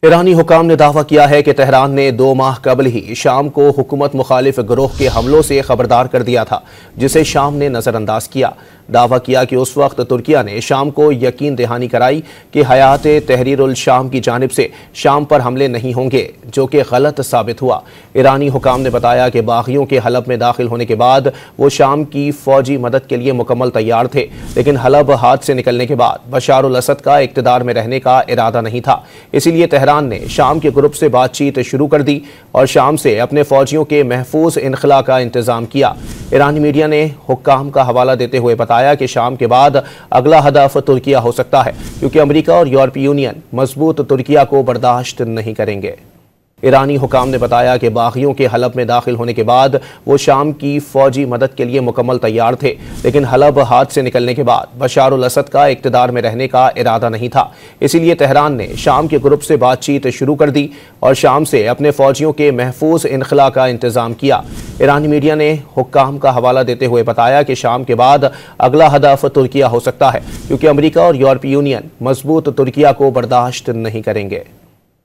ईरानी हुकाम ने दावा किया है कि तेहरान ने 2 माह कबल ही शाम को हुकूमत मुखालिफ गिरोह के हमलों से खबरदार कर दिया था, जिसे शाम ने नज़रअंदाज किया। दावा किया कि उस वक्त तुर्किया ने शाम को यकीन दहानी कराई कि हयात तहरीर उल शाम की जानिब से शाम पर हमले नहीं होंगे, जो कि गलत साबित हुआ। ईरानी हुकाम ने बताया कि बागियों के हलब में दाखिल होने के बाद वो शाम की फौजी मदद के लिए मुकम्मल तैयार थे, लेकिन हलब हाथ से निकलने के बाद बशार उल असद का इक़्तिदार में रहने का इरादा नहीं था। इसीलिए तेहरान ने शाम के ग्रुप से बातचीत शुरू कर दी और शाम से अपने फौजियों के महफूज इनखला का इंतजाम किया। ईरानी मीडिया ने हुक्काम का हवाला देते हुए बताया कि शाम के बाद अगला हदफ तुर्किया हो सकता है, क्योंकि अमेरिका और यूरोपीय यूनियन मजबूत तुर्किया को बर्दाश्त नहीं करेंगे। ईरानी हुकाम ने बताया कि बागियों के हलब में दाखिल होने के बाद वो शाम की फौजी मदद के लिए मुकम्मल तैयार थे, लेकिन हलब हाथ से निकलने के बाद बशार उल असद का इक़्तिदार में रहने का इरादा नहीं था। इसीलिए तेहरान ने शाम के ग्रुप से बातचीत शुरू कर दी और शाम से अपने फौजियों के महफूज इनखला का इंतजाम किया। ईरानी मीडिया ने हुक्काम का हवाला देते हुए बताया कि शाम के बाद अगला हदफ तुर्किया हो सकता है, क्योंकि अमेरिका और यूरोपीय यूनियन मजबूत तुर्किया को बर्दाश्त नहीं करेंगे।